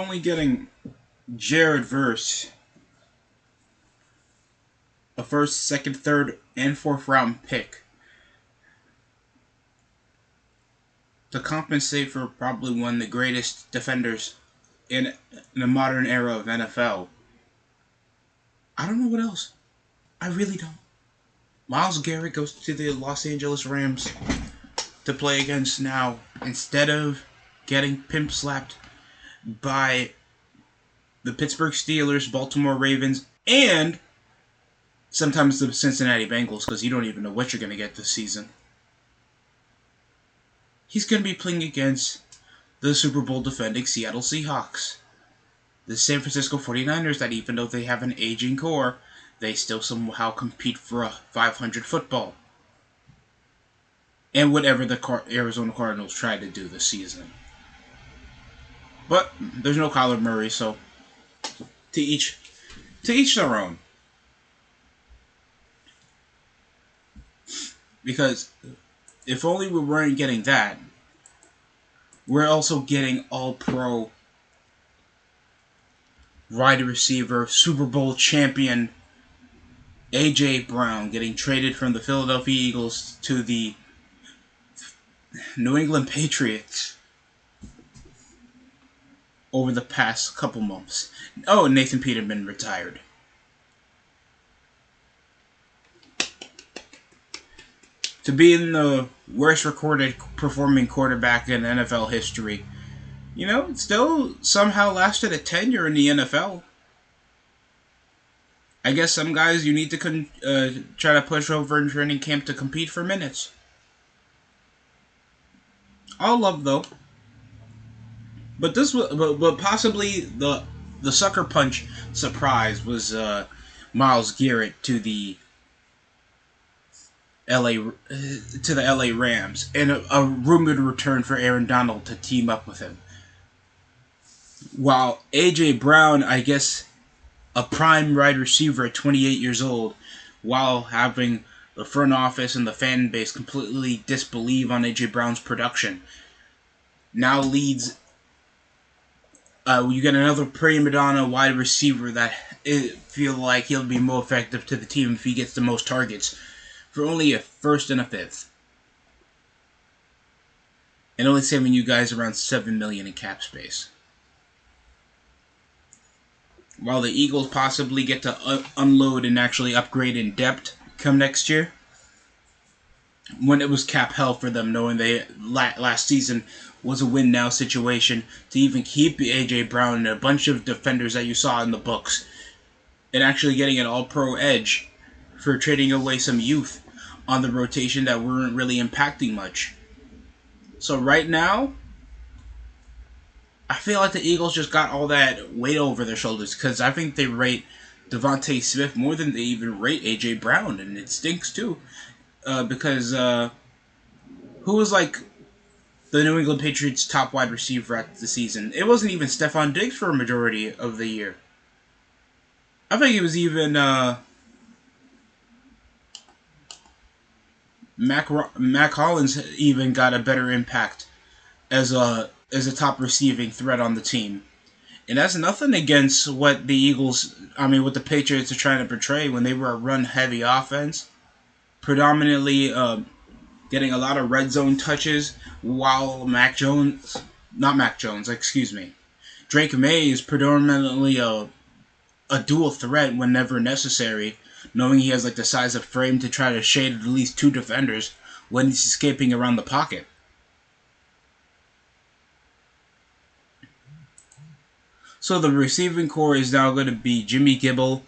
only getting Jared Verse, a first, second, third, and fourth round pick to compensate for probably one of the greatest defenders in the modern era of NFL. I don't know what else. I really don't. Myles Garrett goes to the Los Angeles Rams to play against now instead of getting pimp slapped by the Pittsburgh Steelers, Baltimore Ravens, and sometimes the Cincinnati Bengals, because you don't even know what you're going to get this season. He's going to be playing against the Super Bowl defending Seattle Seahawks. The San Francisco 49ers, that even though they have an aging core, they still somehow compete for a 500 football. And whatever the Arizona Cardinals tried to do this season. But there's no Kyler Murray, so to each their own. Because if only we weren't getting that, we're also getting all-pro wide receiver, Super Bowl champion A.J. Brown getting traded from the Philadelphia Eagles to the New England Patriots over the past couple months. Oh, Nathan Peterman retired. To be in the worst recorded performing quarterback in NFL history, it still somehow lasted a tenure in the NFL. I guess some guys you need to try to push over in training camp to compete for minutes. All love though. But possibly the sucker punch surprise was Myles Garrett to the LA Rams, and a rumored return for Aaron Donald to team up with him. While A.J. Brown, I guess, a prime wide receiver at 28 years old, while having the front office and the fan base completely disbelieve on A.J. Brown's production, now leads. You get another prima donna wide receiver that feel like he'll be more effective to the team if he gets the most targets, for only a first and a fifth, and only saving you guys around $7 million in cap space. While the Eagles possibly get to unload and actually upgrade in depth come next year, when it was cap hell for them, knowing they last season was a win now situation to even keep A.J. Brown and a bunch of defenders that you saw in the books, and actually getting an all-pro edge for trading away some youth on the rotation that weren't really impacting much. So right now, I feel like the Eagles just got all that weight over their shoulders, because I think they rate Devontae Smith more than they even rate A.J. Brown, and it stinks too, because who was like the New England Patriots' top wide receiver at the season? It wasn't even Stephon Diggs for a majority of the year. I think it was even Mac Hollins even got a better impact as a top receiving threat on the team. And that's nothing against what what the Patriots are trying to portray when they were a run-heavy offense. Predominantly getting a lot of red zone touches, while Drake May is predominantly a dual threat whenever necessary, knowing he has the size of frame to try to shade at least two defenders when he's escaping around the pocket. So the receiving core is now going to be Jimmy Gibble,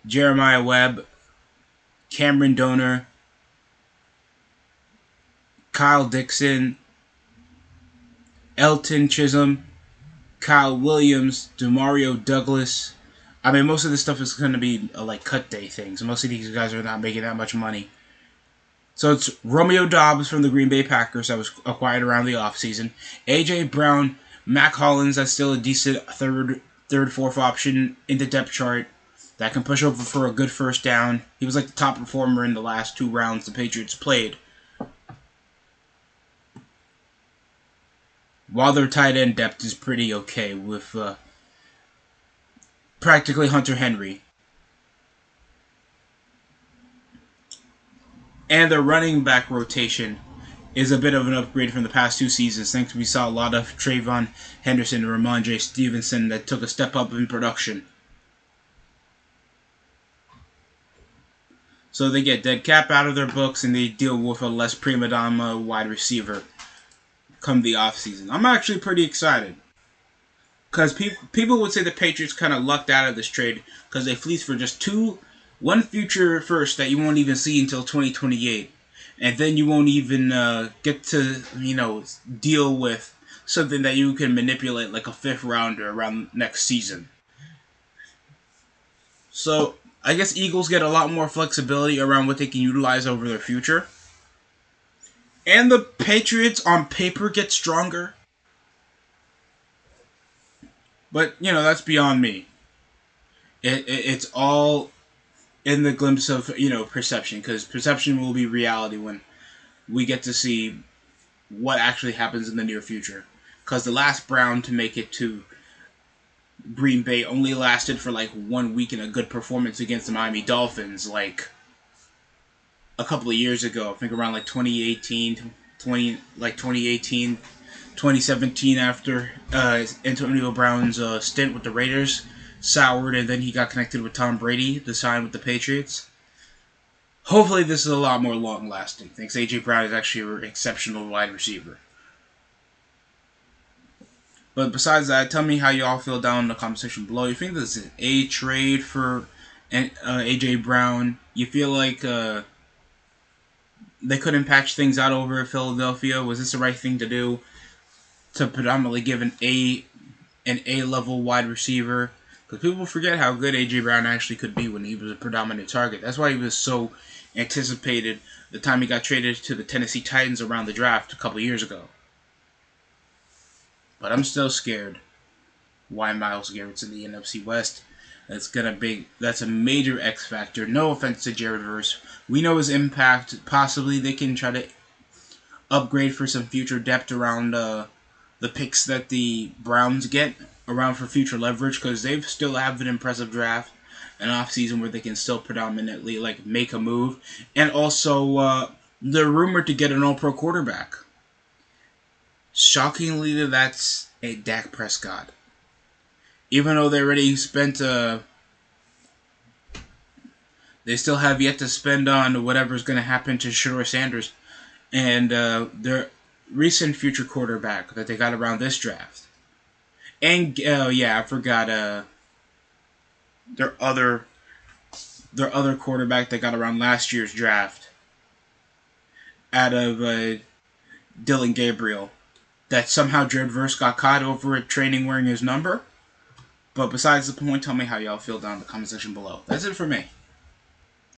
Jeremiah Webb, Cameron Donor, Kyle Dixon, Elton Chisholm, Kyle Williams, Demario Douglas. Most of this stuff is going to be cut day things. Most of these guys are not making that much money. So it's Romeo Doubs from the Green Bay Packers that was acquired around the offseason. A.J. Brown, Mac Hollins, that's still a decent third, fourth option in the depth chart that can push over for a good first down. He was the top performer in the last 2 rounds the Patriots played. while their tight end depth is pretty okay with practically Hunter Henry. And their running back rotation is a bit of an upgrade from the past 2 seasons. Thanks, we saw a lot of Trayvon Henderson and Ramondre Stevenson that took a step up in production. So they get dead cap out of their books and they deal with a less prima donna wide receiver come the offseason. I'm actually pretty excited. Because people would say the Patriots kind of lucked out of this trade because they fleeced for just one future first that you won't even see until 2028. And then you won't even get to, deal with something that you can manipulate like a fifth rounder around next season. So I guess Eagles get a lot more flexibility around what they can utilize over their future. And the Patriots on paper get stronger. But, that's beyond me. It's all in the glimpse of, perception. Because perception will be reality when we get to see what actually happens in the near future. Because the last Brown to make it to Green Bay only lasted for like 1 week in a good performance against the Miami Dolphins, like a couple of years ago. I think around like 2018, 2017 after Antonio Brown's stint with the Raiders soured and then he got connected with Tom Brady to sign with the Patriots. Hopefully this is a lot more long-lasting. Thanks, A.J. Brown is actually an exceptional wide receiver. But besides that, tell me how you all feel down in the comment section below. You think this is a trade for A.J. Brown? You feel like they couldn't patch things out over at Philadelphia? Was this the right thing to do? To predominantly give an A-level wide receiver? Because people forget how good A.J. Brown actually could be when he was a predominant target. That's why he was so anticipated the time he got traded to the Tennessee Titans around the draft a couple years ago. But I'm still scared why Myles Garrett's in the NFC West. That's a major X factor. No offense to Jared Verse. We know his impact. Possibly they can try to upgrade for some future depth around the picks that the Browns get around for future leverage, because they still have an impressive draft, an offseason where they can still predominantly make a move. And also they're rumored to get an all-pro quarterback. Shockingly, that's a Dak Prescott. Even though they already spent, they still have yet to spend on whatever's going to happen to Shedeur Sanders and their recent future quarterback that they got around this draft. And I forgot their other quarterback they got around last year's draft out of Dylan Gabriel. That somehow Jared Verse got caught over at training wearing his number. But besides the point, tell me how y'all feel down in the comment section below. That's it for me.